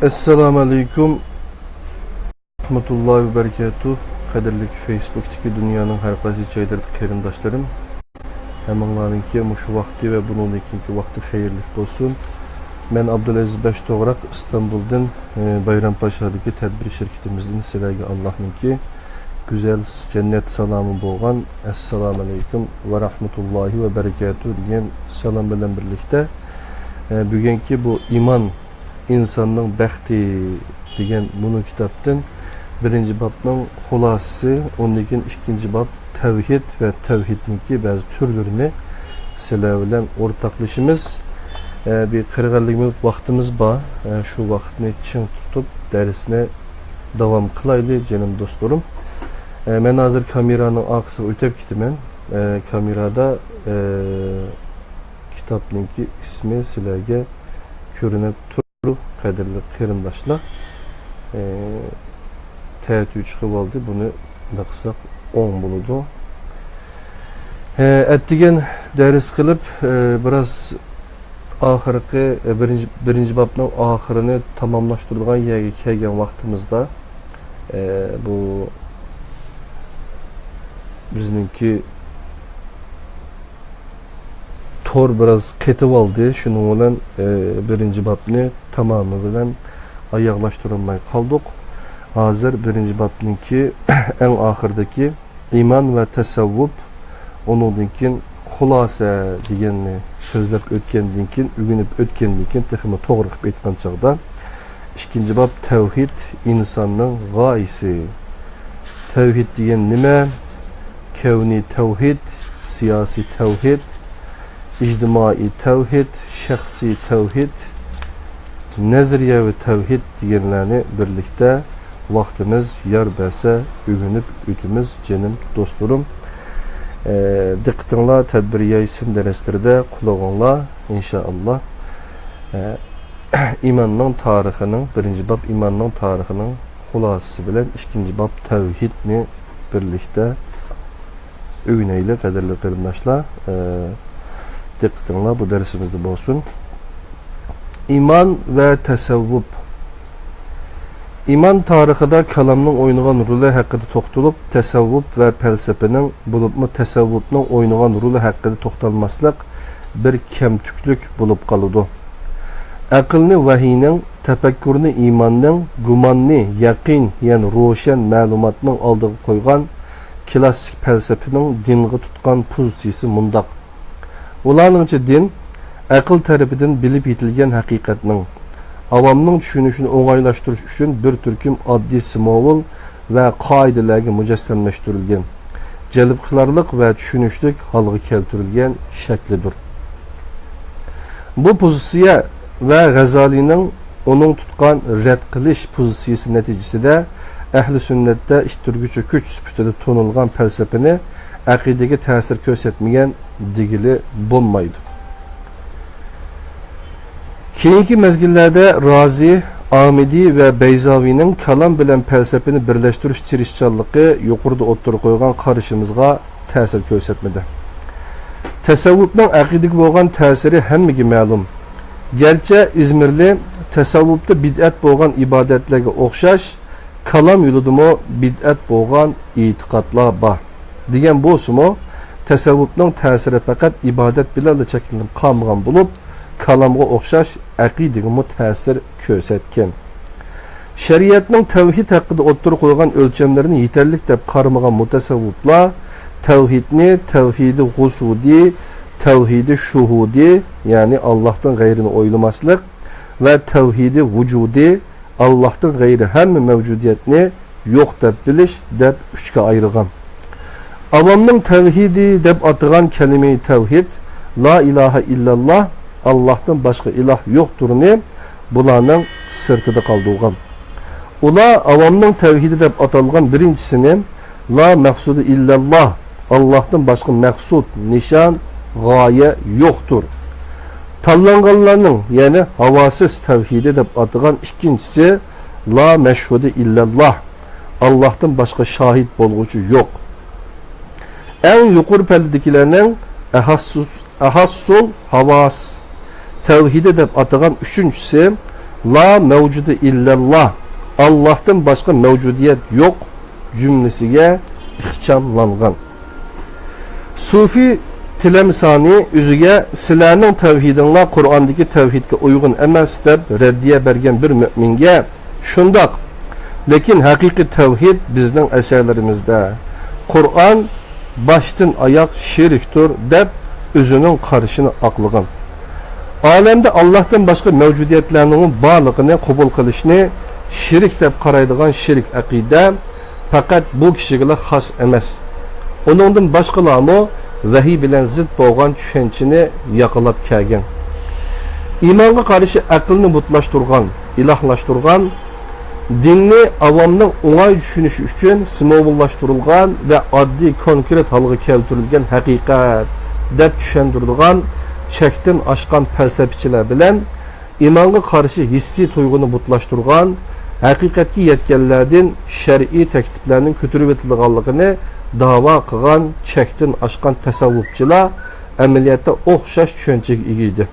Assalamu alaikum rahmetullahi ve berekatuh. Kadirlik Facebook'taki dünyanın her qaysi joylarida qarindoshlarım. Hammalarınki şu vakti ve bunun ikinci vakti hayırlı olsun. Ben Abdülaziz Baştoğrak İstanbul'dan Bayrampaşa'daki tedbir şirketimizden sizlerge Allah'ınki güzel cennet salamı boğan Esselamu Aleyküm ve Rahmetullahi ve Berekatuh diyen salam bilen birlikte bugünkü bu iman insanın bəxti degan bunu kitaptan birinci babның xulası, ondan ikinci bab tevhid ve tevhidninki bazı türlerini sizler bilen ortaklaşımız. Bir 40 minut vaktimiz var. Şu vaktini çın tutup dersine devam kılaylı canım dostlarım. Ben hazır kameranın aksı ötep gittim. Kamerada kitapninki ismi sizlerge körünüp turu kadirli kırındaşlar. T3 kıvaldı. Bunu da kısak 10 buludu. Ettigen ders kılıp biraz ahirki birinci babның ahirini tamamlaştırdıgan yerge kelgen vaktimizde bu bizninki tor biraz ketip aldı. Şunun bilen birinci babni tamamı bilen ayaklaştırılmay kaldık. Hazır birinci babninki en ahirdeki iman ve tasavvuf onunkinkin xulasa deganni so'zlab o'tgandan keyin ugunib o'tgandan keyin texmi to'g'ri qilib aytgan chog'da ikkinchi bab tavhid insonning g'oyasi. Tavhid degan nima? Kavniy tavhid, siyosiy tavhid, ijtimoiy tavhid, shaxsiy tavhid, nazariyaviy tavhid deganlarni birlikte vaktimiz yar berse ugunib o'timiz canım dostlarım. Diqqətinizlə tədbiriyəsin dərslərdə qulağınla inşallah imanның tarixinin birinci bab imanның tarixinin xulasası bilen ikinci bab tevhidni birlikte öğüneyle kadirli kırındaşlar diqqətinizlə bu dersimizde olsun. İman ve tasavvuf. İman tarixida kalamның oynagan roli haqida to'xtalib, tasavvuf ve felsefenin bulubmu tasavvufның oynagan roli haqida to'xtalmaslik bir kemtüklük bulup qalıdı. Aqlni vahiyning, tafakkurni imanning, gumanni yaqin, yani ro'shan ma'lumotning oldiga qo'ygan klassik felsefening dinga tutgan pozitsiyasi mundaq. Ularningcha din aql tarafidan bilib yetilgan haqiqatning avamның düşünüşünü oңайлаштырыш üçün bir türküm addi simovul ve kaidelerge mücessemleştirilgen, celib kılarlık ve düşünüşlük halgı keltirilgen şeklidir. Bu pozisiya ve Gazali'nin onun tutkan red kılış pozisiyası neticesinde ehli sünnette iştirgücü güç süpütede tonulgan felsefeni akidege tesir kösetmeyen digili bulmaydı. Keyinki mezgillerde Razi, Amidi ve Beyzavi'nin kalam bilen felsefeni birleştiriş tirişçallığı yukarıda oturup koygan karışımızga tesir kösetmedi. Tasavvufның akidik boğan tesiri hemmigi ma'lum. Gerçi İzmirli tasavvufta bid'at boğan ibadetlerge okşaş, kalam yoludumu bid'at boğan itikatla ba. Diyen bozumu tasavvufның tesiri fakat ibadet bilen çekilinip kalmagan bulup, kalamga o'xshash aqidega ta'sir ko'rsatgan. Shariatning tavhid haqida o'ttirib qo'ygan o'lchamlarini yetarlik deb qaramagan mutasavviflar tavhidni tavhidi g'usudi, tavhidi shuhudi, ya'ni Allohdan g'ayrini o'ylamaslik va tavhidi vujudi, Allohdan g'ayri hamma mavjudiyatni yo'q deb bilish deb uchga ayirgan. Avamning tavhidi deb atagan kalima tavhid, la ilaha illallah, Allah'tan başka ilah yoktur ne? Bularning sırtıda kaldığım. Ula avamның tevhidi deb atalgan birincisini la maqsudu illallah. Allah'tan başka maksud, nişan, gaye yoktur. Tanlanganlarning yani havasız tevhidi deb atagan ikincisi la meşhudu illallah. Allah'tan başka şahit bolgucu yok. En yukarı peldekilerinin ahassul havas tevhid edip atagan üçüncüsü La mevcudu illallah. Allah'tan başka mevcudiyet yok cümlesiga ixchamlangan. Sufi Tilemsani üzüge sizlarning tevhidinglar Qur'ondagi tevhidga uyg'un emas deb raddiya bergan bir müminge shundoq. Lekin haqiqiy tevhid bizning asarlarimizda. Qur'on başdan ayak şirktir deb özünün qarşını aqlagan. Alemde Allah'tan başka mevcudiyetlerinin barlığını kabul kılışını şirk deb qaraydigan şirk aqide fakat bu kişiге xas emas. Onundan başqalarmı vahiy bilan zid bo'lgan tushunchini yaqilab kelgan. İmanға qarşı aqlni butlashtirgan, ilohlashtirgan, dinni avomning o'ng'ay tushunishi uchun simovullashtirilgan va oddiy konkret holga keltirilgan haqiqat deb tushuntiradigan chekdan oshgan falsafichilar bilan imonga qarshi hissiy tuyg'uni butlashtirgan, haqiqatga yetganlardan shar'iy takliflarning ko'tarib etilganligini da'vo qilgan chekdan oshgan tasavvufchilar amaliyotda o'xshash tushunchaga ega edi.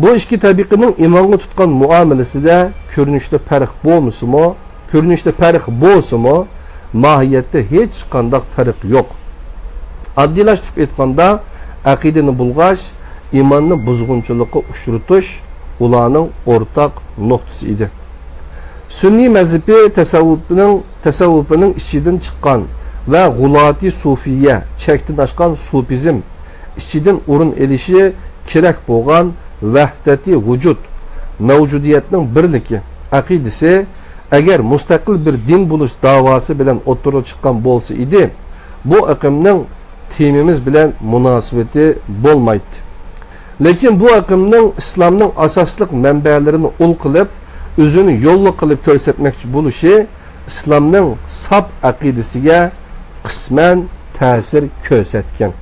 Bu ikki tabiqining imonga tutgan muomalasida ko'rinishda farq bo'lmasimi, ko'rinishda farq bo'lsa-mu, mohiyatda hech qanday farq yo'q. Oddiylashtirib aytganda, aqidani bulg'ash, iymonni buzg'unchilikqa uchratish ularning o'rtaq nuqtasi edi. Sunniy mazhabi tasavvufining ichidan chiqqan va g'ulati sufiyya, chekdan oshgan sufizm ichidan o'rin elishi kerak bo'lgan vahdati vujud, mavjudiyatning birligi aqidasi agar mustaqil bir din bo'lish da'vosi bilan o'ttirib chiqqan bo'lsa edi, bu aqimning temimiz bilan munosabati bo'lmaydi. Lekin bu aqimning islomning asosli manbalarini ul qilib, o'zini yo'lli qilib ko'rsatmoqchi bo'lishi islomning sab aqidasiga qisman ta'sir ko'rsatgan.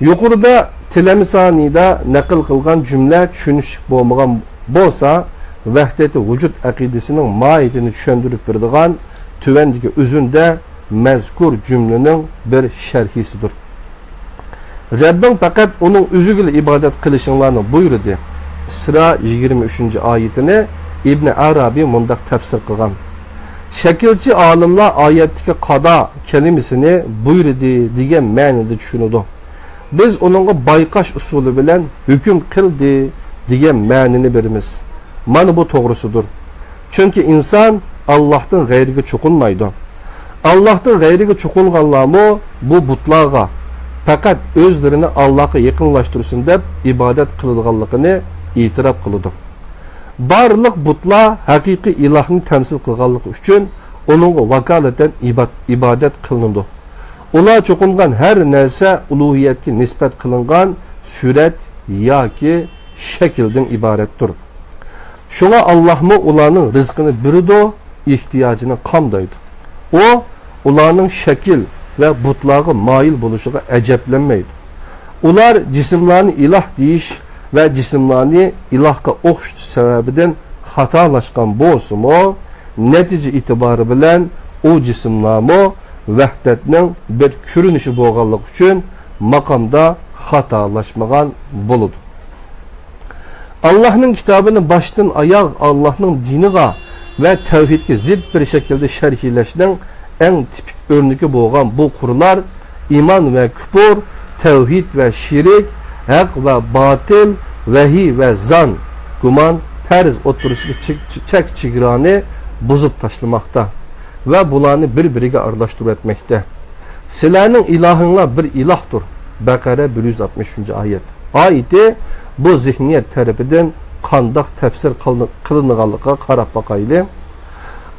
Yuqorida Tilemsani'da naql qilgan jumla tushunishlik bo'lmagan bo'lsa, vahdati vujud aqidasining mohiyatini tushuntirib beradigan tuvandagi uzunda mazkur jumlaning bir sharhisidir. Rabbim faqat uning o'ziga ibodat qilishinglarni buyurdi. Isra 23-oyatini İbn Arabi mundaq tafsir qilgan. Shakilchi olimlar oyatdagi qado kalimasini buyurdi degan ma'noda tushunadi. Biz onunla bayqash usuli bilan hüküm qildi degan ma'noni beramiz. Mana bu to'g'risidir. Chunki inson Allohdan g'ayriga cho'qinmaydi. Allohdan g'ayriga cho'qinganlarmi bu butlarga faqat o'zlarini Allohga yaqinlashtirsin deb ibodat qiladiganligini e'tirof qiladi. Barliq butlar haqiqiy ilohni tamsil qilganligi uchun onunga vakolatan ibodat qilinadi. Ular çoqungan her narsa uluhiyetki nisbat qilingan surat yoki shakldan iboratdir. Şuna Allah'mı ularning rizqini beridi, ehtiyojini qamdaydi. O ularning shakl va butlarga moyil bo'lishiga ajablanmaydi. Ular jismlarni iloh deyish va jismlarni ilohga o'xshatish sababidan xatolashgan bo'lsa-mu, natija e'tibori bilan o jismlarmi vahdatning bir ko'rinishi bo'lganligi uchun maqomda xatolashmagan bo'ladi. Allohning kitobini boshdan oyoq Allohning diniga va tavhidga zid bir shaklda sharhlashning eng tipik o'rnagi bo'lgan bu qurlar iymon va kufr, tavhid va shirk, haq va botil, vahiy va zon, gumon, farz o'tirishga chek-chegarani buzib tashlamoqda ve bularını birbiriga aralashtirib etmekte. Sizlarning ilohinglar bir ilohdir. Bakara 163-oyat. Ayeti bu zihniyet tarafidan qandoq tafsir qilinganligiga qarab boqaylik.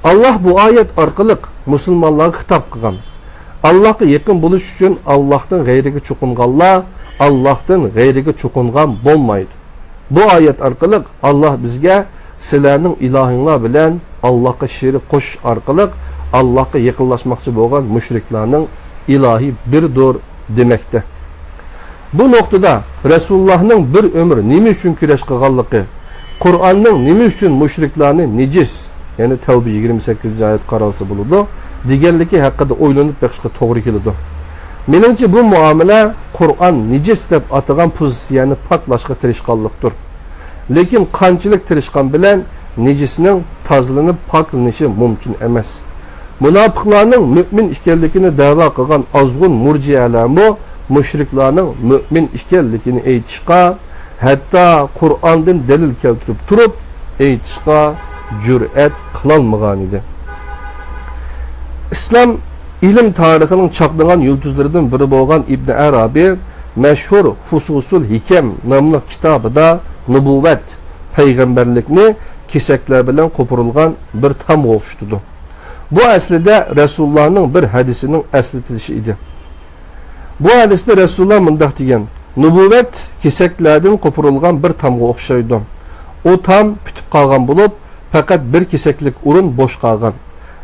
Allah bu ayet orqali musulmonlarga xitob qilgan. Allohga yaqin bo'lish uchun Allohdan g'ayriga cho'qinganlar Allohdan g'ayriga cho'qingan bo'lmaydi. Bu ayet orqali Allah bizga sizlarning ilohinglar bilan Allohga shirik qo'shish orqali Allohga yaqinlashmoqchi bo'lgan mushriklarning ilohi birdir demakda. Bu nuqtada Rasulullohning bir umr nima uchun kurash qilganligi, Qur'onning nima uchun mushriklarni nejis, ya'ni Tavba 28-oyat qaralsa bo'ladi, deganligi haqida o'ylanib beqishga to'g'ri keladi. Meningcha bu muomala Qur'on nejis deb atagan pozitsiyani paklashga tirishganlikdir. Lekin qanchalik tirishqan bilan nejisining tozalanib poklanishi mumkin emas. Munofiqlarning mu'min ekanligini da'vo qilgan ozg'un murjiyalarmi mushriklarning mu'min ekanligini aytishga, hatto Qur'ondan dalil keltirib turib aytishga jur'at qilolmagan edi. Islom ilm tarixining chaqnagan yulduzlaridan biri bo'lgan Ibn Arabi mashhur Fususul Hikam nomli kitobida nubuvvat, payg'ambarlikni kesaklar bilan qo'pirilgan bir tamg'a o'xshatdi. Bu aslida Rasulullohning bir hadisining eslatilishi edi. Bu hadisda Rasululloh mundaq degan: "Nubuvvat kesaklardan qo'pirilgan bir tamg'a o'xshaydi. O tam putib qolgan bo'lib, faqat bir kesaklik o'rin bo'sh qolgan.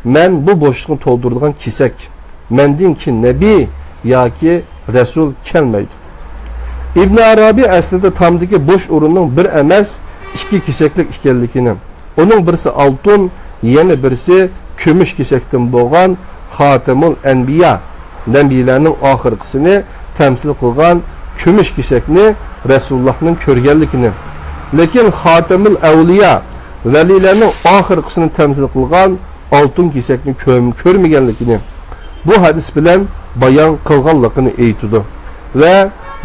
Men bu bo'shliqni to'ldiradigan kesak. Mendan keyin nabiy yoki rasul kelmaydi." İbn Arabi aslida tamdagi bo'sh o'rinning bir emas, ikki kesaklik ekanligini, uning birisi oltin, yana birisi kumush kesakdan bo'lgan Xotamul Anbiya, nabiylarning oxirgisini tamsil qilgan kumush kesakni Rasulullohning ko'rganligini, lekin Xotamul Avliya, valilarning oxirgisini tamsil qilgan oltin kesakni ko'rmaganligini bu hadis bilan bayon qilganligini aytdi va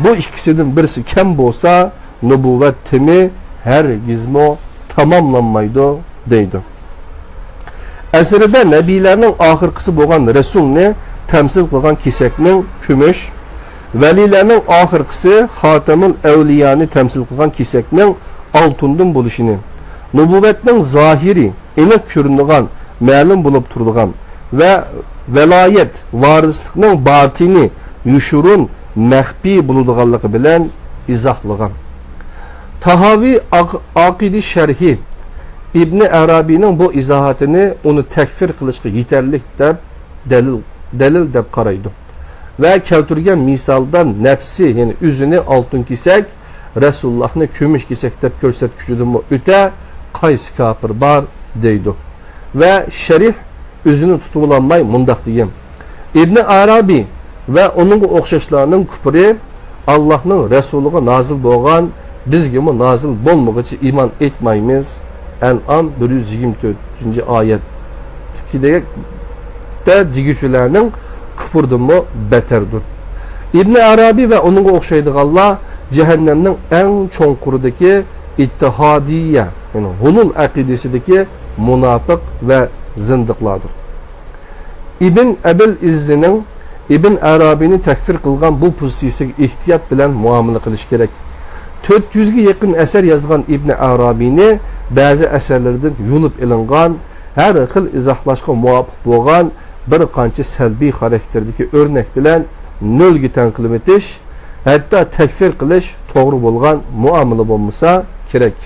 bu ikkisidan birisi kam bo'lsa, nubuvvat timi hargizmo tamomlanmaydi deydi. Aslida nabiylarning oxirgisi bo'lgan rasulni tamsil qilgan kesakning kumush, valilarning oxirgisi Xotamul Avliyani tamsil qilgan kesakning oltindan bo'lishini, nubuvvatning zohiri, aniq ko'rinadigan, ma'lum bo'lib turadigan va velayet, varislikning batini, yushurun, maxfiy bo'ladiganligi bilan izohlagan. Tahavi aqidi sharhi İbn Arabining bu izohatini uni takfir qilishga yetarli deb dalil deb qaraydi va keltirgan misoldan nafsi, ya'ni o'zini oltin kesak, Rasulullohni kumush kesak deb ko'rsatkichidan o'ta qaysi kafir bor deydi va sharih o'zini tutib olmay mundaq degan: İbn Arabi va uning o'xshashlarning kufri Allohning rasuliga nozil bo'lgan, bizga mi nozil bo'lmaguncha iymon etmaymiz. En'am 124-oyat. Tikidagi digüçülərinin küfürdən beterdir. İbn Arabi və onun oxşaydıqanlar cehennemnin en çonqurudaki ittihadiyye, yani hulul akidesideki münafık ve zındıqlardır. İbn Ebil İzzi'nin İbn Arabi'ni tekfir kılgan bu pozisiyasiga ihtiyat bilen muamele qilish kerak. 400'ge yakın eser yazgan İbn Arabi'ni bazı eserlerden yulup ilingan, her xil izohlashga muvofiq bo'lgan bir qancha salbiy xarakterdagi o'rnak bilan nolga tanqid etish, hatto takfir qilish to'g'ri bo'lgan muomala bo'lmasa kerak.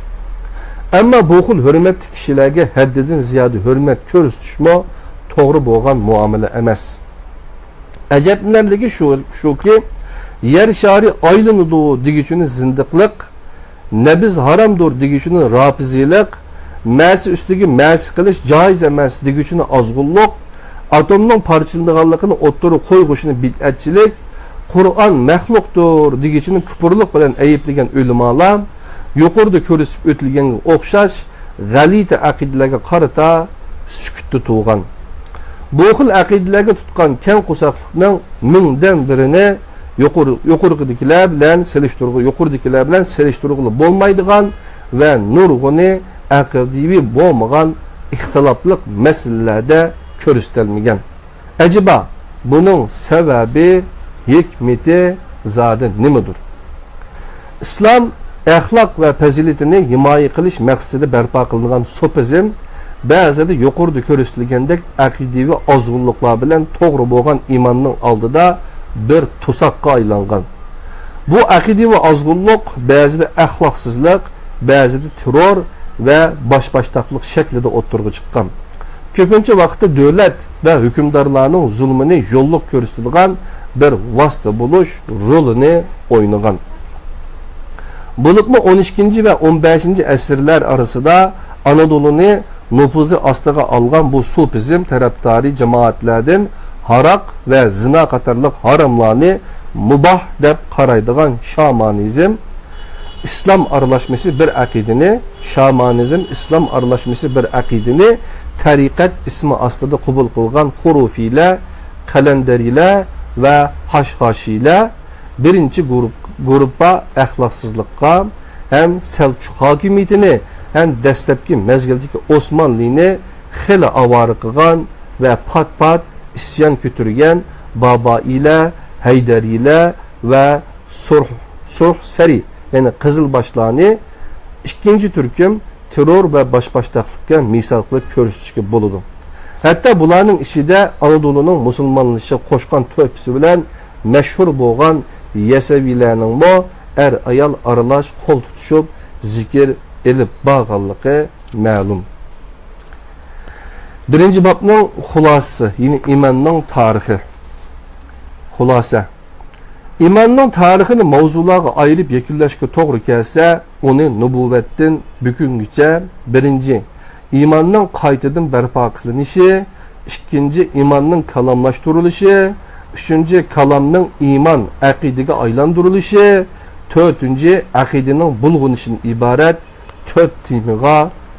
Ammo bu xil hurmatli kishilarga haddidan ziyoda hurmat ko'rsatishmo to'g'ri bo'lgan muomala emas. Ajablanarligi shuki, yer shari aylanadi degichini zindiqlik, nabiz haramdir degichini rafizilik, masi ustiga masi qilish joiz emas degichini ozg'unlik, atomning parchalanganligini o'ttirib qo'yg'ishini bid'atchilik, Qur'on maxluqdir degichini kufrlik bilan ayiblagan ulamolar yuqorida ko'rsatib o'tilganga o'xshash g'alati aqidalarga qarata sukutda tug'gan. Bu xil aqidalarga tutgan keng qo'saqlikning mingdan birini yuqoridagilar bilan selishtirg'ili bo'lmaydigan va nurg'uni aqidiy bo'lmagan ixtilofli masalalarda ko'rsatilmagan. Acaba buning sababi, hikmati zodi nimadir? Islom axloq va fazilatini himoya qilish maqsadida barpo qilingan sofizm ba'zida yuqorida ko'rsatilgandek aqidiy ozg'unliklar bilan to'g'ri bo'lgan iymonning oldida bir to'saqqa aylangan. Bu aqidiy ozg'unlik ba'zida axloqsizlik, ba'zida terror va boshbashtaqlik shaklida o'ttirg'i chiqqan. Ko'pincha vaqtda davlat va hukmdorlarning zulmini yo'lliq ko'rsatilgan bir vosita bo'lish rolini o'ynagan. Bo'libmi 12 va 15 asrlar orasida Anadolu'ni nufuzi ostiga olgan bu sufizm tarafdori jamoatlardan haroq va zina qatorliq haromlarni mubah deb qaraydigan shamanizm, İslam aralashması bir aqidini, şamanizm İslam aralashması bir aqidini tariqat ismi ostida qabul qilgan hurufiylar, qalendarilar va hashhashiylar birinchi gruppa axloqsizlikqa hem Selçuk hakimiyetini hem dastlabki mezgildagi Osmanlini xili avara qilgan ve pat isyan ko'targan Babailar, Haydarilar ve Surh Sari yani Qizilboshlarni ikkinchi turkum terror ve boshboshdoqlikka misol qilib ko'rsatishga bo'ladi. Hatta bularning ichida Anadolu'nun musulmonlashiga qo'shgan to'pisi bilan mashhur bo'lgan Yesaviylarning mo er ayol aralash qo'l tutishib zikr elib bağlılığı ma'lum. Birinci babning xulosasi, yine imanning tarixi. Xulasa. İmanning tarixini mavzularga ayirib yakunlashga to'g'ri kelsa, uni nubuvvatdan bugungacha birinchi imanning qaytadan barpo qilinishi, ikkinchi imanning kalomlashtirilishi, üçüncü kalamning iman aqidaga aylantirilishi, to'rtinchi aqidaning bulg'unishidan iborat to'rt temiga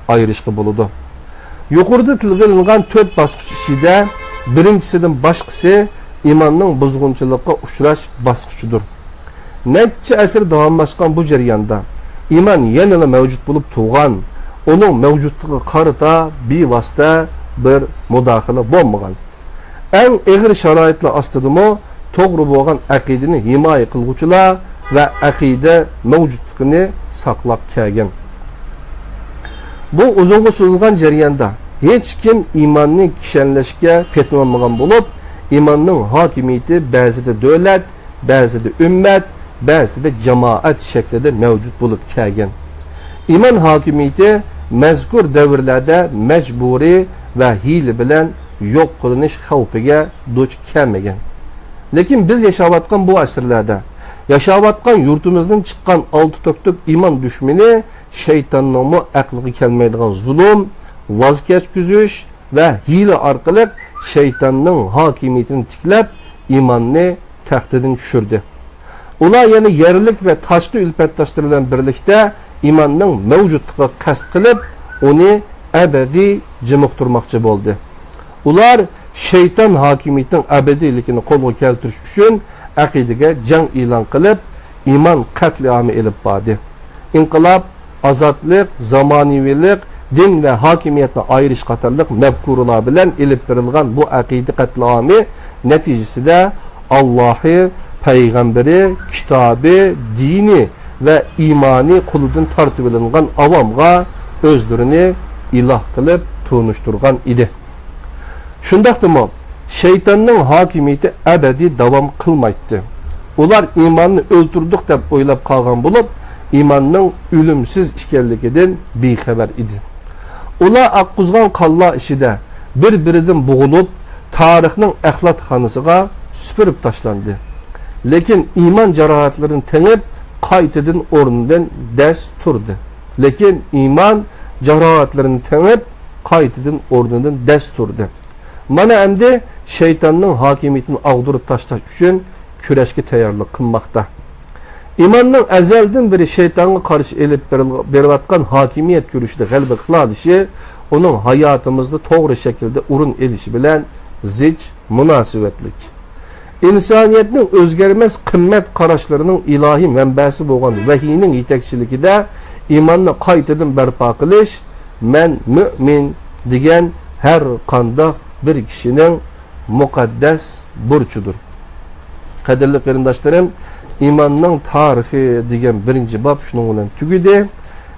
ayirishga bo'ladi. Yuqorida tilga to'rt bosqich ichida birinchisidan boshqasi imanning buzg'unchilikqa uchrash bosqichidir. Necha asr davomlashgan bu jarayonda iman yanada mavjud bo'lib turgan, uning mavjudligiga qarata bevosita bir mudohala bo'lmagan. Eng og'ir sharoitlar ostidami to'g'ri bo'lgan aqidani himoya qiluvchilar va aqida mavjudligini saqlab kelgan. Bu uzunga suzilgan jarayonda hech kim imanni kishanlashga petinolmagan bo'lib, imanning hokimiyati ba'zida davlat, ba'zida ummat, ba'zida jamoat shaklida mavjud bo'lib kelgan. Iman hokimiyati mazkur davrlarda majburiy va hiyla bilan yo'q qilinish xavfiga duch kelmagan. Lekin biz yashayotgan bu asrlarda, yashayotgan yurtimizdan chiqqan olti to'ktuk iman dushmani shaytonning aqliga kelmaydigan zulm, voz kechkizish va hiyla orqali shaytonning hokimiyatini tiklab imanni taxtidan tushirdi. Ular yana yerlik va tashqi ulfatdoshlar bilan birlikda imanning mavjudligiga qasd qilib, uni abadiy jimiqtirmoqchi bo'ldi. Ular shayton hokimiyatining abadiyligini qo'lga keltirish uchun aqidaga jang e'lon qilib, iman qatliami elib bordi. Inqilob, ozodlik, zamoniylik, din ve hakimiyetini ayırış qatorliq mafkurular bilan elib berilgan bu aqida qatlami neticesinde Allah'ı, paygamberi, kitabı, dini ve imani kuludan tartib elingan avamga özlerini ilah qilib tunuşturgan idi. Şundaqdimi şeytanning hakimiyeti ebedi davam qilmaydi. Ular imanni öldürdük deb o'ylab qolgan bo'lib, imanning ölümsüz ekanligidan bexabar idi. Ular aqquzgan qalla ishida bir-biridan bo'g'ilib, tarixning axlatxonasiga süpürüp taşlandı. Lekin iman jarohatlarini tengib, qaytadan o'rnidan dast turdi. Lekin iman jarohatlarini tengib, qaytadan o'rnidan dast turdi. Mana endi şeytanning hokimiyatini ag'dirib tashlash uchun kurashga tayyorlik qilmoqda. İmanның əzəldən beri şeytanğa qarşı elib beriyotgan hakimiyet görüşüdə g'alaba qiladishi, onun hayatımızda to'g'ri shaklda urun edishi bilan zich munosabatlik. İnsaniyetning o'zgarmas qimmat qarashlarining ilohiy manbasi bo'lgan vahiyning yetakchiligida imanni qaytadan barpo qilish men mu'min degan har qanday bir kishining muqaddas burchidir. Qadrli qarindoshlarim, İmanның tarixi degan birinci bab şunun bilan tugidi.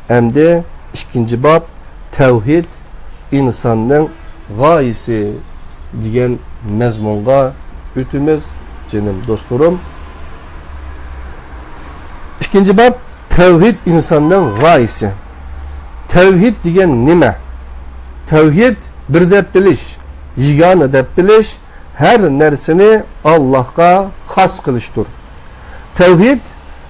Endi ikinci bab tevhid insonning g'oyasi degan mazmunga o'timiz jinim do'stlarim. İkinci bab tevhid insonning g'oyasi. Tevhid degan nima? Tevhid bir deb bilish, yegona deb bilish, her narsani Allohga xos qilishdir. Tevhid,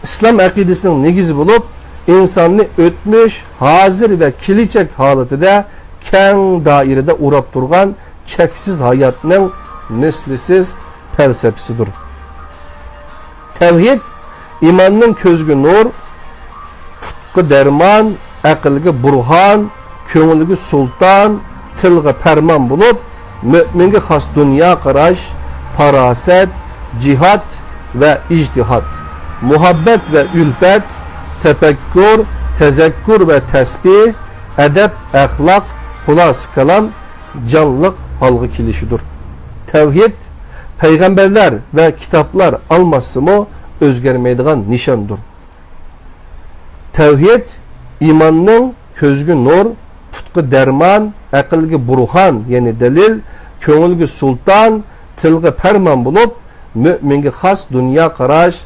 İslam akidesinin negizi bulup, insanını ötmüş, hazır ve kiliçek halatida keng dairede urab durgan çeksiz hayatının mislisiz felsefesidir. Tevhid, imanның közgü nur, putga derman, aqlga burhan, ko'ngilga sultan, tilga farmon bo'lib, mo'minga xos dunyo qarash, farosat, jihad va ijtihod, muhabbat va ulfat, tafakkur, tezakkur ve tesbih, edep, ahlak, xulos kalam, canlılık halgı kilişidir. Tevhid, peygamberler ve kitaplar almasımı özgermeydiğen nişandır. Tevhid, imanның közgü nur, putqı derman, aqlga burhan, yani delil, ko'ngilga sultan, tilga farmon bulup, müminge xas dünya qarash,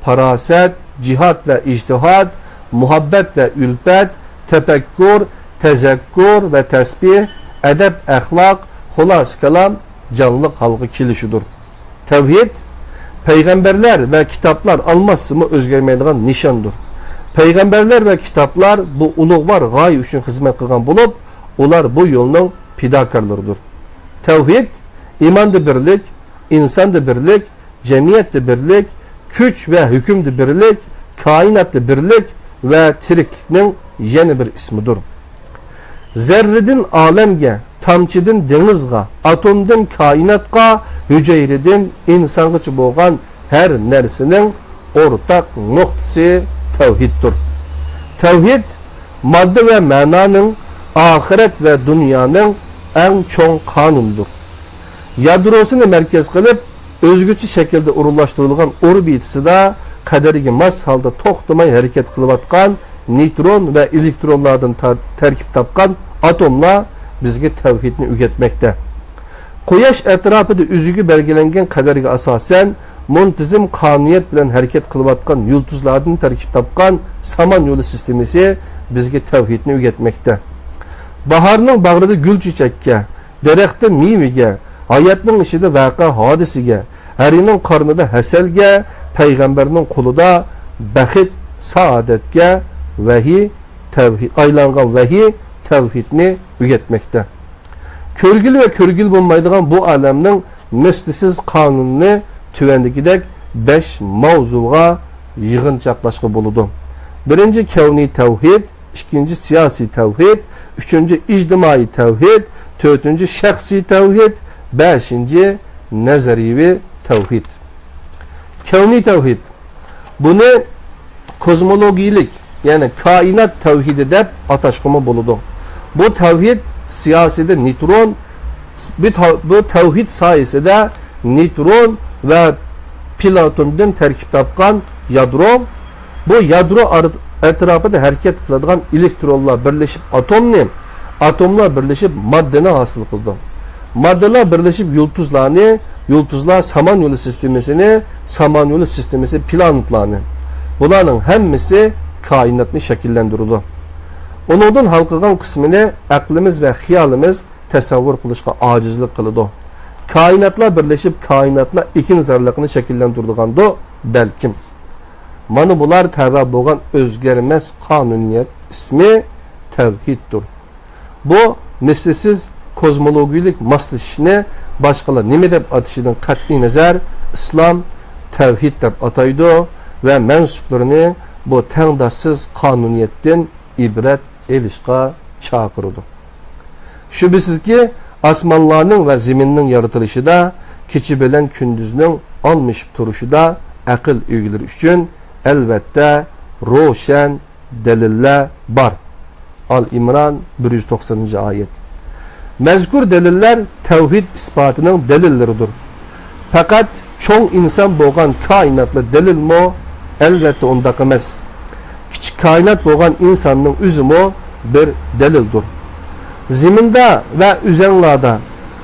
farosat, jihad ve ijtihad, muhabbet ve ülfet, tefekkür, tezekkur ve tesbih, edep, ahlak, xulos kalam, canlılık halkı kilişidir. Tevhid, peygamberler ve kitaplar almasımı özgermeydiğen nişandır. Peygamberler ve kitaplar bu ulug'var g'oya uchun xizmat qilgan bo'lib, ular bu yo'lning fidokorlaridir. Tevhid, imonda birlik, insonda birlik, jamiyatda birlik, kuch ve hukmda birlik, kainatda birlik ve tiriklikning yana bir ismidir. Zerridin alemge, tamchidin dengizga, atomdin kainatga, hücreydin insongacha bo'lgan her narsaning o'rtaq nuqtasi tevhiddir. Tevhid, madde ve ma'noning, ahiret ve dünyanın en çoğun kanundur. Yadrosini merkez kılıp, özgüçü şekilde urullaştırılgan orbitisi de kaderiga mas halda to'xtamay hareket kılıvatkan neytron ve elektronlardan terkip tapkan atomlar bizge tevhidini üretmekte. Quyosh etrafida üzügü belgelengen kaderiga asasen muntizim kanuniyet bilen hareket kılıvatkan yulduzlardan terkip tapkan samanyolu sistemisi bizge tevhidini üretmekte. Baharning bag'rida gul çiçekке, daraxtda mevega, hayotning ishida vaqa hodisiga, arining qornida hasalga, payg'ambarning qo'lida baxit, saodatga vahiy, tevhid, aylangan vahiy tevhidni üretmekte. Körgül ve körgül bo'lmaydigan bu alemning mislisiz qonunni tuvandagidek 5 mavzuga yig'inchoqlashga bo'ladi. Birinci kevni tevhid, ikinci siyasi tevhid, üçüncü ictimai tevhid, dördüncü şahsi tevhid, beşinci nezarivi tevhid. Kevni tevhid. Bunu kozmologilik, yani kainat tevhidi deb ataşkımı buludu. Bu tevhid siyaside nitron, bu tevhid sayesinde nitron ve Platon'dan terkip tapkan yadro, bu yadro etrafında hareket kıladigan elektronlar birleşip atomlar birleşip maddeni hasıl kıldı. Maddeler birleşip yıldızlar samanyolu sistemisi planetlarını. Bunların hemmisi kainatını şekillendirildi. Onundan halkıgan kısmını aklımız ve hiyalimiz tasavvur kılışka acizlik kılıdı. Kainatlar birleşip kainatlar ikin zarlıkını şekillendirdiğinde belkim. Mana bular tabi bo'lgan o'zgarmas qonuniyat ismi tevhiddir. Bu mislisiz kozmologiyalik maslashishni boshqalar nima deb atishidan qat'iy nazar islom tevhid deb ataydi ve mensuplarını bu tengdoshsiz qonuniyatdan ibrat elishga chaqirdi. Shubhisizki osmonlarning ve zeminning yaratilishida, kecha bilan kunduzning almishib turishida aql egalari uchun elbette roşen deliller var. Al-İmran 190. ayet. Mezkur deliller tevhid ispatının delilleridir. Fakat çoğun insan boğan kainatla delil mo elbette onda emas. Küçük kainat boğan insanın üzümü bir delildir. Ziminde ve üzenlarda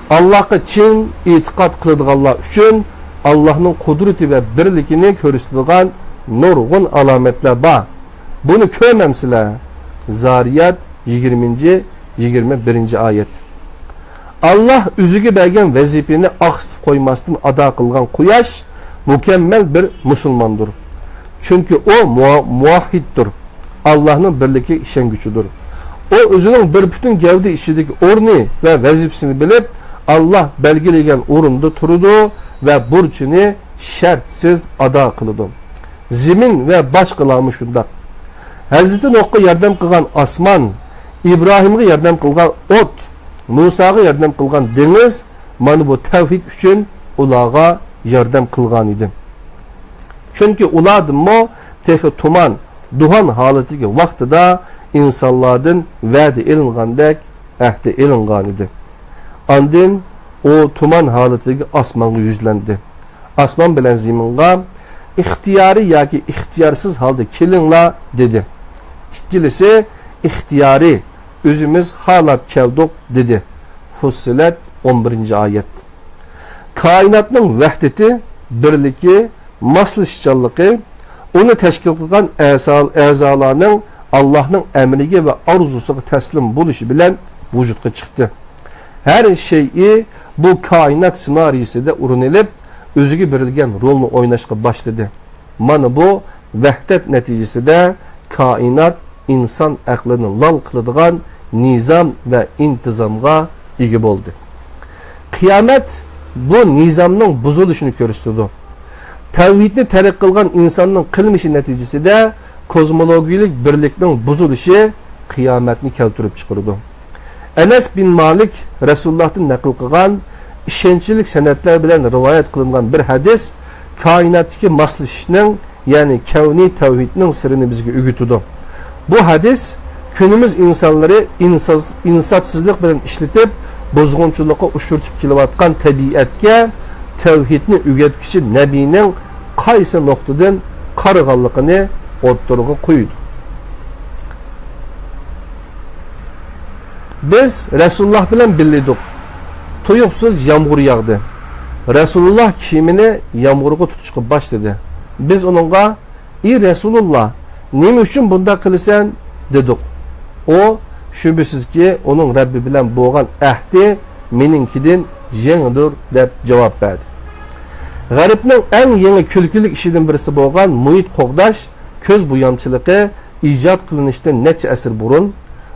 Allah'a çin itikat kılıdığanlar üçün Allah'ın kudreti ve birlikini körüstüdüğün nurgun alametler var. Bunu körmemsiler. Zariyat 20. 21. ayet. Allah üzüge belgen vazifeni aksıp koymasını ada kılgan Quyosh mükemmel bir Müslümandır. Çünkü o muahhiddir. Allah'ın birlikte işen gücüdür. O özünün bir bütün gevdi işideki orni ve vazifesini bilip Allah belgeleyen orunda turudu ve burcunu şartsız ada kılıdı. Zimin ve başkalarımı şunda. Hazreti Nuh'a yardım kılgan asman, İbrahim'e yardım kılgan ot, Musa'ya yardım kılgan deniz, mana bu tevhid üçün ulağa yardım kılgan idi. Çünkü uladım mı teki tuman, duhan halatiki vaxtıda insanlardan vədi ilinğandək əhdi ilinğan idi. Andın o tuman halatiki asmanı yüzlendi. Asman bilen ziminğa ixtiyari ya ki ixtiyarsız halde kilinla dedi. İkilisi ixtiyari özümüz halat keldik dedi. Fussilet 11. ayet. Kainatның vəhdeti, birliki, maslışçallığı, onu təşkil qılğan əzalarının Allah'ın əmrigi və arzusuğa təslim buluşu bilən vücudğa çıxdı. Her şeyi bu kainat senarisi de urunilib, özüge verilgen rolunu oynaşqa başladı. Mana bu vəhdət nəticesi de kainat insan əqlini lal qılıdığan nizam ve intizamğa ega oldu. Kıyamet bu nizamның buzuluşunu körüstüdü. Tevhidni terk kılgan insanın kılmışı neticesi de kozmologik birlikning buzuluşu kıyametini keltirip çıkırdı. Enes bin Malik Resulullah'tan nakil kılgan işençilik senetler bilen rivayet kılıngan bir hadis kainattaki maslışının yani kevni tevhidinin sırrını bizge ügütüdü. Bu hadis günümüz insanları insafsızlık bilen işletip bozgunçuluğa uçurtup kilovatkan tabiatga tevhidni ügetkici Nebi'nin qaysı noktadan qarıqanlığını o'ttirg'i qo'ydi. Biz Resulullah bilen bildik. Tuyuqsiz yağmur yağdı. Resulullah kiyimini yağmurga tutuşqa başladı. Biz onunla "Ey Resulullah, nima uchun bunda qilsan?" dedik. O şübhesiz ki onun Rabbi bilen boğan ahdi meninkidin yenidir deb cevap verdi. Garipning en yeni külkülük işidin birisi boğan muhit qoğdaş köz buyamçılığı icad kılınıştan neçe asır burun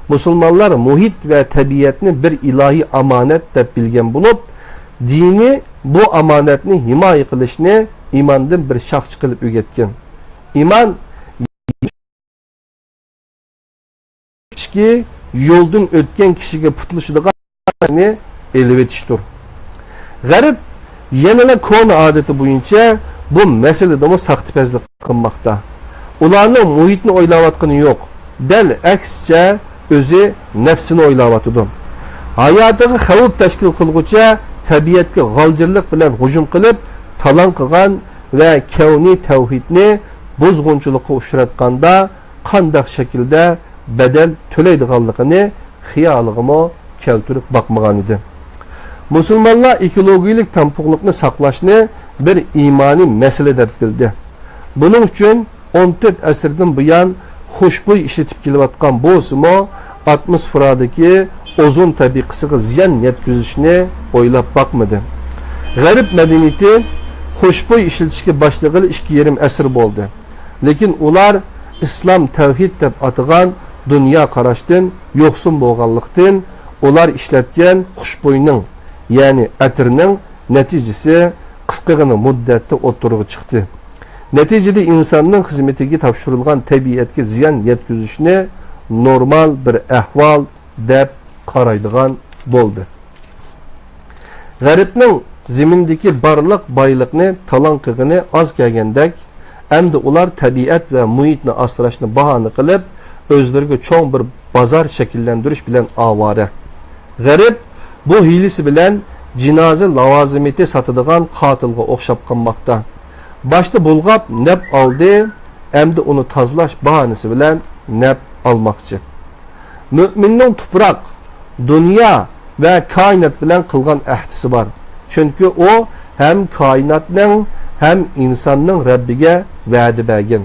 Müslümanlar muhit ve tabiatni bir ilahi amanet deb bilgen bulup dini bu amanetni himaye kılışını imandan bir şahçı kılıp ügetken. İman ki yoldan ötken kişiye putuluşluğunu elvetiştir. Garip yenile konu adeti boyunca bu meselede mi sahtipezlik kılmakta. Ularının muhitini oylavatkanı yok. Del aksçe özü nefsini oylavatıdı. Hayatığı xavub teşkil kılgıça tabiatga g'alcirlik bilen hücum kılıp talan kılgan ve kevni tevhidni bozgunçulukka uçuratkanda qandaq şekilde bedel төлeydiganligini xiyalığımı keltirip bakmagan idi. Müslümanlar ekologik tampuqlıqni saqlashni bir imani mesele deb bildi. Bunun için 14 asırdan buyan xushbo'y işletip kelayotgan bo'lsa-mu, atmosferadagi ozon tabiqasiga ziyon yetkazishni o'ylab bakmadı. G'arb madaniyati xushbo'y ishlatishga boshlag'ili 2,5 asr bo'ldi. Lekin ular islom tavhid deb atagan dünya qarashdan yo'qsin bo'lganlikdan ular ishlatgan xushbo'yning yani atirning neticesi qisqagina muddatda o'tirg'i chiqdi. Neticede insanın hizmetiga topshirilgan tabiatga ziyon yetkazishni normal bir ahvol deb qaraydigan bo'ldi. G'arbning zimindagi barliq boyliqni talon qilgani oz kelgandek, endi ular tabiat va muhitni asrashni bahona qilib, o'zlariga cho'ng bir bozor shakllantirish bilan ovora. G'arb bu hiylasi bilan jinoza lavozimati sotadigan qotilga o'xshab qolmoqda. Başta bulgap nep aldı, endi onu tazlaş bahanesi bilen nep almakçı. Müminin toprak, dünya ve kainat bilen kılgan ehdisi var. Çünkü o hem kainatның hem insanның Rabbige vədi bəgin.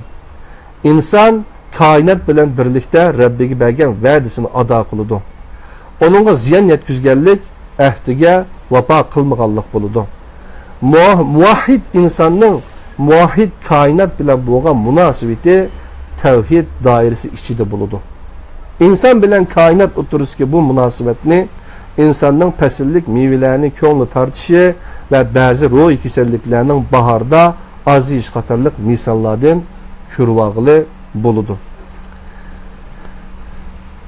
İnsan kainat bilen birlikte Rabbige bəgin vədisini ada kılıdı. Onunla ziyan yetküzgellik ehdige vapa kılmıqallık buludu. Muvahhid insanның muahid kainat bilen boğan münasibeti tevhid dairesi içinde buludu. İnsan bilen kainat oturuz ki bu münasibetini insanın pesillik meyvelerini köngli tartışı ve bazı ruh ikiselliklerinin baharda aziz katarlık misallardan kürvağılı buludu.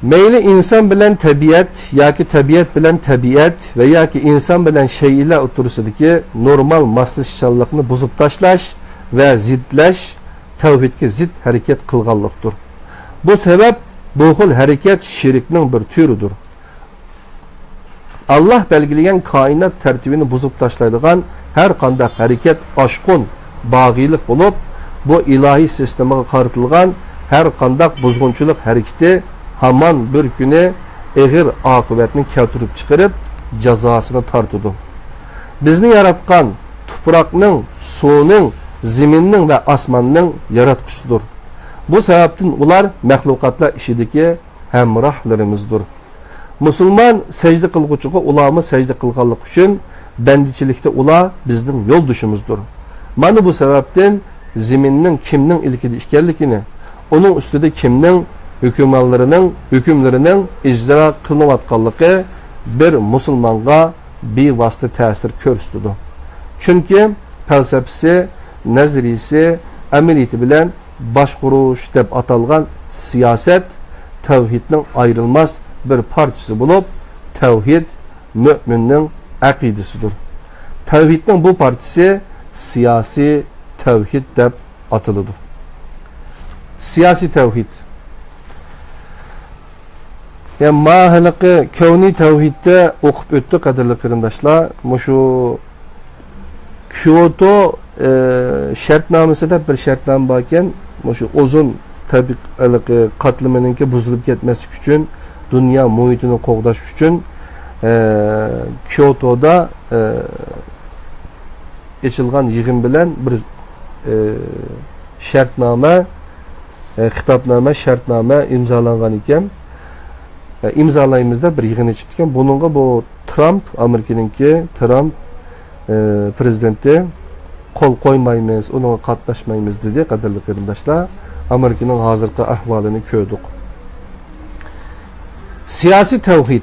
Meyli insan bilen tabiat yoki tabiat bilen tabiat ve yoki insan bilen şeyler o'tirisidagi normal moslashchanlikni buzib tashlash ve zidlash tavhidga zid harakat qilganlikdir. Bu sebep bu xil harakat shirkning bir türüdür. Allah belgileyen kainat tertibini buzib tashlaydigan her qanday harakat oshqun bag'iylik bo'lib, bu ilahi sistemaga qaratilgan her qanday buzg'unchilik harakati haman bir kuni eg'ir oqibatni keltirib chiqarib jazosini tortadi. Bizni yaratgan tuproqning, suvning, zaminning ve osmonning yaratquchisidir. Bu sebepten ular mahluqotlar ishidagi hamrohlarimizdir. Musulmon secde qilguvchiga ularni secde qilganlik uchun bandichilikda ular bizning yo'ldoshimizdir. Mana bu sebepten zaminning kimning ilkida ekanligini, onun ustida kimning hükümlerinin icra kılınayotganligi bir musulmonga bevosita ta'sir ko'rsatadi. Chunki falsafasi, nazariyasi, amaliyati bilan boshqarush deb atalgan siyosat tavhidning ayrılmaz bir parçası bo'lib, tavhid müminning aqidasidir. Tavhidning bu parçası siyasi tavhid deb ataladi. Siyasi tavhid. Yani mahallaki kevni tevhidde okup öttük kadarlı kırındaşlar. Şu Kyoto şartnamesi de bir şartname varken şu uzun tabi katliminki buzulup gitmesi için dünya muhitini qoğdaş için Kyoto'da geçilgan yığın bilen bir şartname, hitapname, şartname imzalangan iken imzalayımızda bir yığını çıktıkken bununla bu Trump, Amerika'nınki Trump prezidenti kol koymayımız, onunla katlaşmayımız dedi kadarlı kırımdaşlar. Amerika'nın hazırki ahvalini köydük. Siyasi tevhid.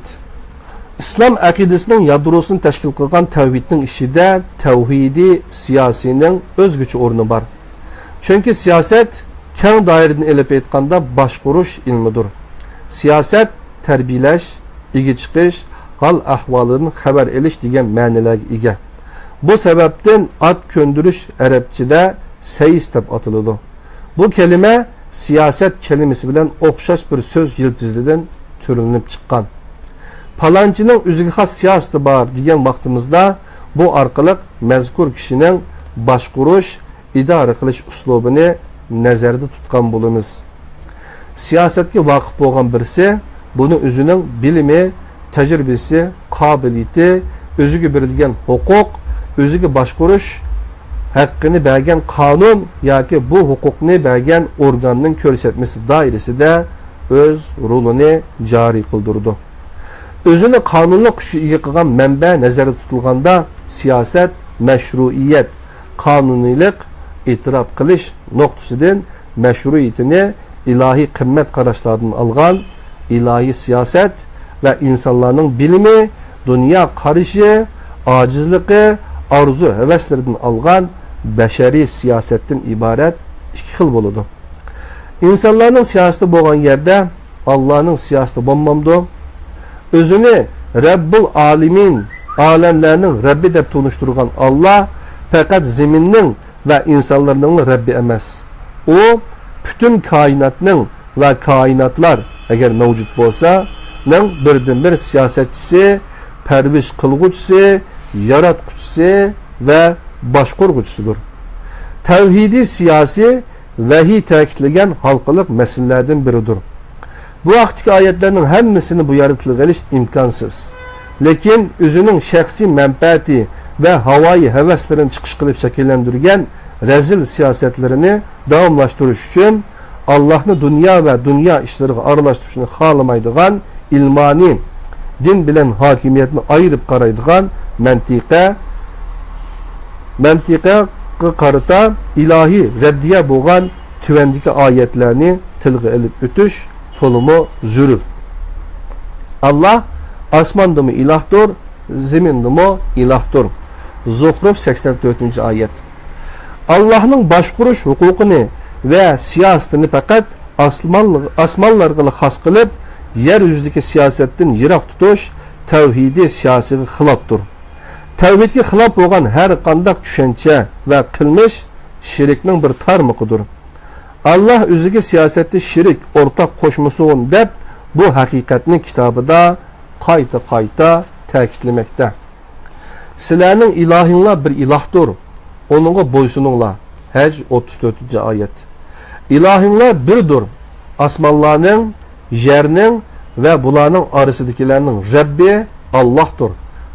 İslam akidesinin yadrosunu teşkil kılgan tevhidin işide tevhidi siyasinin özgüçü ornu var. Çünkü siyaset keng daireden elip etkanda başkuruş ilmidir. Siyaset terbiyeleş, igi çıkış, hal ahvalının haber eliş degan ma'nilarga ega. Bu sebepten at köndürüş Arapçada seyis deb atıldı. Bu kelime siyaset kelimesi bilen okşaş bir söz yıldızlıdan türünüp çıkan. Palancının üzüge has siyaseti var degan vaqtimizda bu arkalık mezkur kişinin başkuruş, idare qilish uslubini nazarda tutgan bo'lamiz. Siyasetga vaqif bo'lgan birisi bunu özünün bilimi, tecrübesi, kabiliyeti, özüge berilgen hukuk, özüge başkuruş, hakkını belgen kanun ya ki bu hukukunu belgen organının körsetmesi dairesi de öz rolünü cari kıldırdı. Özünü kanunlu kuşu yıkılan menbe nazarda tutulganda siyaset, meşruiyet, kanunilik, itiraf kılış noktasıdın meşruiyetini ilahi kımmet karışlarından algan ilahi siyaset ve insanların bilimi, dünya karışı, acizliği, arzu, heveslerden algan beşeri siyasetten ibaret iki xil boludu. İnsanların siyaseti boğan yerde Allah'ın siyaseti bulmamdı. Özünü Rabbul Alimin, alemlerinin Rabbi de tunuşturgan Allah fakat zeminin ve insanların Rabbi emez. O bütün kainatının ve kainatlar eğer mevcut olsa birden bir siyasetçisi, perviş kılgıçısı, yaratquchisi ve başkurgucusudur. Tevhidi siyasi vahiy ta'kidlagan halkılık meselelerden biridir. Bu vaxtki ayetlerinin hemmisini bu yaratılığa eliş imkansız. Lekin özünün şahsi menfaati ve havai heveslerin çıkış kılıp şekillendirgen rezil siyasetlerini davamlaştırış için Allah'ını dünya ve dünya işleriga aralashtirishni xalamaydigan ilmani din bilen hakimiyetini ayırıp qaraydigan mantiqa qarata ilahi reddiye bo'lgan tuvandagi oyatlarni tilga ilib o'tish to'limi zurur. Allah osmondami ilahdir, zemindami ilahdir. Zuhruf 84. ayet. Allah'ın başkuruş hukukunu ve siyasetini fakat asmanlarga xas qilib yer yüzündeki siyasetten yirak tutuş tevhidi siyasiga xilofdir. Tevhidga xilof bo'lgan har qanday tushuncha va qilmish shirkning bir tarmoqidir. Allah o'ziga siyosatda shirik o'rtaq qo'shmasin deb bu haqiqatni kitobida qayta ta'kidlamoqda. Sizlarning ilohinglar bir ilohdir. Onunğa bo'ysuninglar. Haj 34-oyat. İlahinglar birdir. Osmonlarning, yerning ve bularning orasidagilarning Rabbi Allah'tır.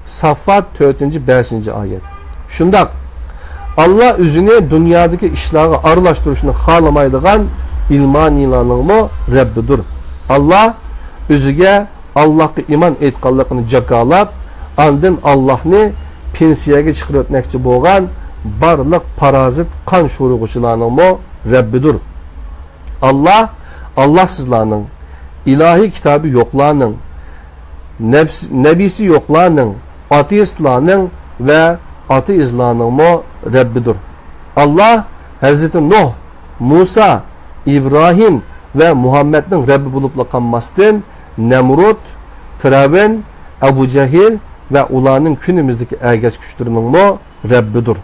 Saffat 4-5-ayet. Şundak, Allah özünü dünyadaki işlerine arılaştırışını xalamaydigan ilmanilarning mı Rabbidir. Allah özüge Allah'a iman etqanligini jakalab, andın Allah'ni pensiyaga chiqarib o'tmoqchi bo'lgan barliq parazit qon sho'rug'uchilarning mı Rabbidir. Allah sizlarning ilahi kitabı yo'qlarning, nebisi yo'qlarning, ateistlarning ve ateistlarning mı Rabbidir. Allah Hazreti Nuh, Musa, İbrahim ve Muhammed'nin Rabbi bulup qolmasdan Nemrut, Firavun, Abu Cehil ve ularning günümüzdeki ergeç güçlerinin mı Rabbidir.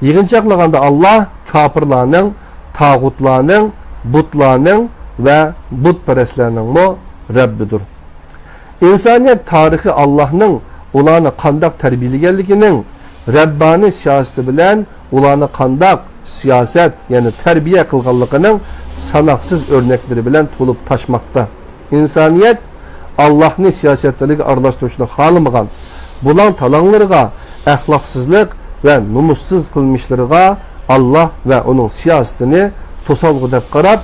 Yığınçaqlaganda Allah kafirlarning, tağutlarning, butlarning ve butperestlerning mı Rabbidir. İnsaniyet tarihi Allah'ның ularni qandaq tarbiyalaganligining Rabbani siyosati bilan ularni qandaq siyoset yani terbiye qilganligining sanoqsiz örnekleri bilan to'lib taşmakta. İnsaniyet Allah'ni siyasetleriga aralashtirishni xalamagan. Bulan talanglarga, ahlaksızlık ve numussuz qilmishlariga Allah ve onun siyasetini to'salg'i deb qarab,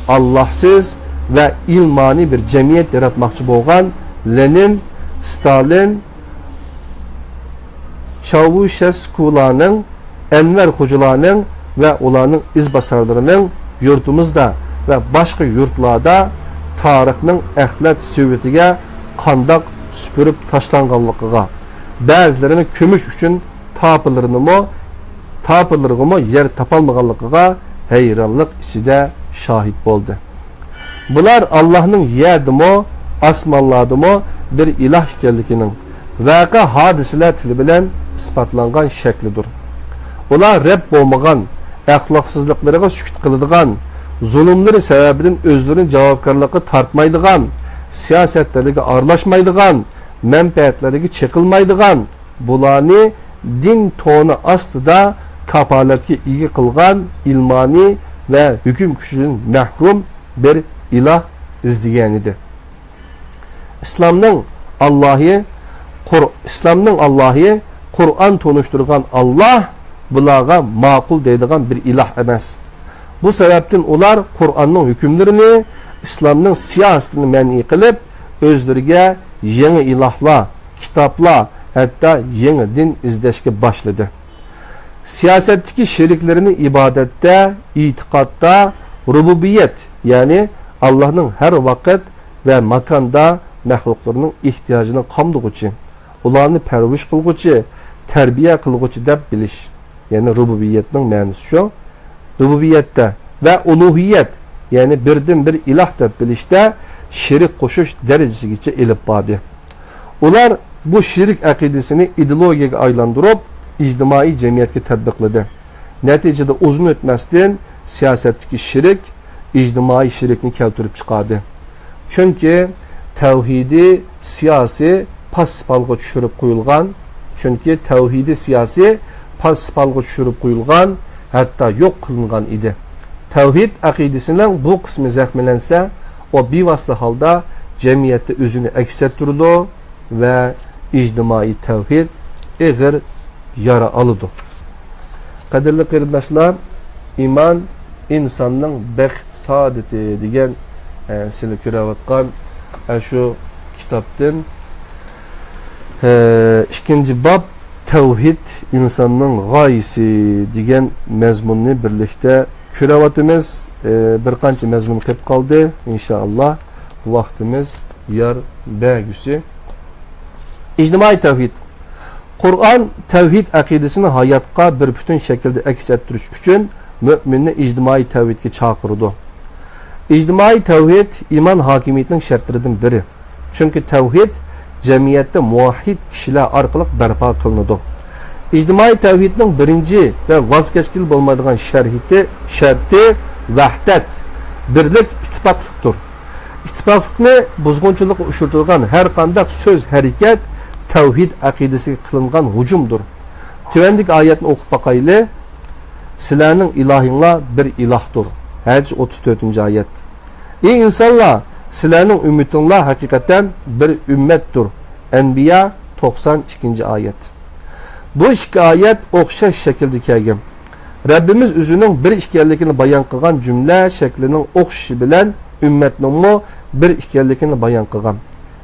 Allahsız ve ilmani bir cemiyet yaratmoqchi bo'lgan Lenin, Stalin, Çavuşeskularning, Enver Hocalarning ve ularning izbasarlarının yurtumuzda ve başka yurtlarda tarixning axlat suvetiga qandaq süpürüp taşlanganlıqıga, bazılarını kömüş üçün tapılırını yer tapalmaganlıqıga hayranlık içinde şahit oldu. Bular Allah'ın yerdimi, asmanladımı bir ilah ekanliginin vaqa hadiseler tili bilen ispatlangan şeklidir. Ular Rab bo'lmagan, ahlaksızlıklarına sükut kılıdığan, zulümleri sebebinden özlerinin cevapkarlığı tartmaydıgan, siyasetlerine arlaşmaydıgan, menfaatlerine çekilmaydıgan, bularni din tonu astıda kapaletki iyi kılgan, ilmani ve hüküm gücünün mahrum bir ilah izleyenidir. İslam'ın Allah'ı Kur'an tonuşturgan Allah bularga maqul deydigan bir ilah emas. Bu sebepten ular Kur'an'ın hükümlerini, İslam'ın siyasetini məni qilib, özleriga yeni ilahlar, kitaplar, hatta yeni din izleşke başladı. Siyasetteki şiriklerini ibadette, itikatta, rububiyet yani Allah'ın her vakit ve makanda məxluqlarının ihtiyacını qamdıqıcı, ularını pərviş qılğıcı, terbiye qılğıcı deb biliş. Yani rububiyetinin mənisi şu. Rububiyette ve uluhiyet yani birden bir ilah deb bilişte şirik koşuş derecesigacha elip badi. Ular bu şirik akidesini ideologiyaga aylandırıp ictimai cemiyetke tatbiqladi. Neticede uzun ötmesden siyasetteki şirik ictimai şirikni keltirip çıkardı. Çünkü tevhidi siyasi paspalga düşürüp koyulgan, çünkü tevhidi siyasi paspalga düşürüp koyulgan, hatta yok kılıngan idi. Tevhid akidesinden bu kısmı zahmelense, o bivaslı halda cemiyette özünü eksettirdi ve ictimai tevhid eğer yara alıdı. Kadirli kardeşler, iman insanın bəxt saadeti degan sizlar ko'rayotgan şu kitaptan ikinci bab tevhid insanın gayesi degan mezmunni birlikte ko'rayotimiz. Bir qancha mezmun qilib qoldi. İnşallah vaktimiz yar bəgüsü. İctimai tevhid. Kur'an tevhid akidesini hayatqa bir bütün şekilde aks ettirish uchun müminni ictimai tevhidga chaqirdi. İctimai tevhid iman hakimiyetinin şartlarından biri. Çünkü tevhid cemiyette muvahhid kişiler arkalık berpa kılınıdı. İctimai tevhidinin birinci ve vazgeçkili olmadığın şartı vahdet, birlik, ittifaklıktır. İttifaklıkni buzgunçuluk uçurtulgan her kandak söz, hareket, tevhid akidesi kılıngan hücumdur. Tüvendik ayetini okup bakaylı, sizlerinin ilahınla bir ilahdır. Hac 34. ayet. Ey insanlar, sizlerinin ümmetinle hakikaten bir ümmettir. Enbiya 92. ayet. Bu iki ayet okşaş şekilde kelgen. Rabbimiz özünün bir işkerlikini bayan kılgan cümle şeklinin okşaşı bilen ümmetinin bir işkerlikini bayan kılgan.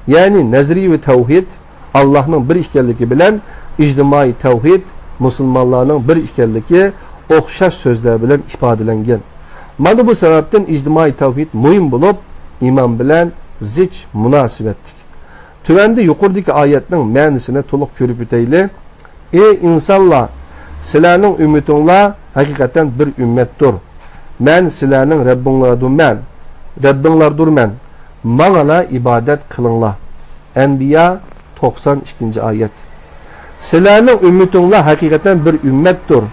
Yani nezri ve tevhid Allah'ın bir işkerliki bilen ictimai tevhid Müslümanların bir işkerliki okşaş sözler bilen ifadelengen. Mana bu sebepten ictimai tevhid mühim bulup iman bilen zich münasibettik. Tüvendi yukarıdaki ayetinin menisine toluk körüp üteyli. Ey insanlar, sizlerinin ümmetinle hakikaten bir ümmettir. Men sizlerinin Rabbinlardır men. Bana ibadet kılınla. Enbiya 92. ayet. Sizlerinin ümmetinle hakikaten bir ümmettir.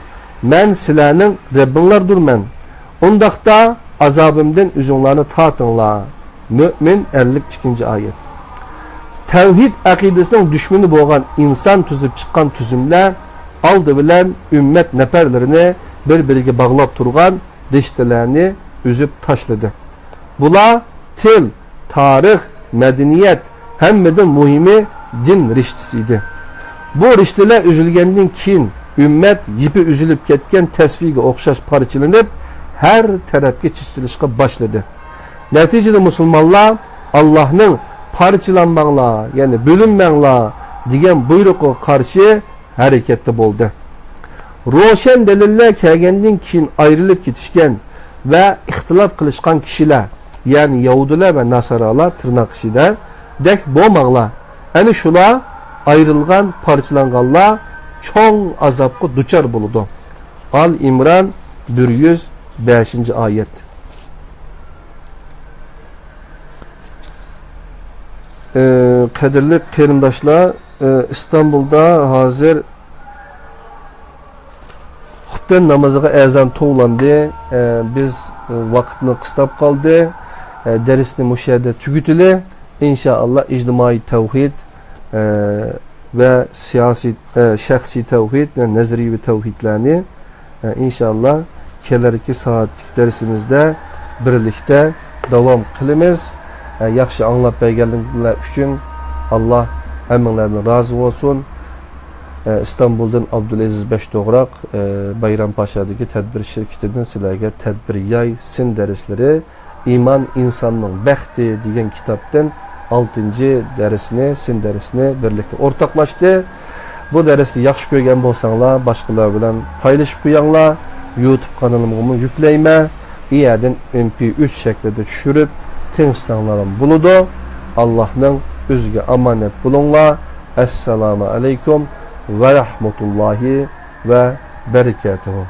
Men sizlerinin Rabbinlardır men. Ondaqda azabımdan üzünlerini tatınla. Mü'min 52. ayet. Tevhid akidesinin düşmanı boğan insan tüzüp çıkan tüzümle aldı bilen ümmet neferlerini birbiriga bağlap turgan riştelerini üzüp taşladı. Bula til, tarih, medeniyet hemmeden muhimi din riştisiydi. Bu rişteler üzülgenden keyin ümmet yipi üzülüp ketken tesbiga okşaş parçalanıp her tarafga çiçilişe başladı. Neticede Müslümanlar Allah'ın parçalanmanglar, yani bölünmanglar degan buyruğuna karşı harekette boldu. Roşen deliller kelgenden keyin ayrılıp ketişken ve ihtilaf kılışkan kişiler, yani Yahudiler ve Nasaralar tırnak içinde dek bomanglar. Yani şula ayrılgan, parçalanganlar çoğun azapkı duçar buludu. Al-İmran 105. ayet. Kadirli kerindaşlar, İstanbul'da hazır hutben namazıga ezan toğlandı. Biz vakitini kıstap kaldı. Derisini müşahede tügütüle. İnşallah ictimai tevhid ve siyasi, şahsi tevhid ve nezri ve tevhidlerini inşallah kelerki saatlik dersimizde birlikte devam kılımız. Yaxşı anlap bergenlikler üçün Allah həminlərdən razı olsun. İstanbul'dan Abdülaziz Beşdoğrak Bayrampaşa'daki tədbir şirketinden sizlərə tədbir yay sin dərisləri İman insanın bəxti degan kitaptan 6. dərisini, sin dərisini birlikte ortaklaşdı. Bu dərisi yaxşı görген bolsanlar, başqalar bilan paylaşıp qoyanglar. YouTube kanalımı yükleyme. İyədən MP3 şeklinde düşürüp Tinstanlarım buludu. Allah'ın özüge amanet bulunla. Esselamu aleyküm ve rahmetullahi ve berekatuhu.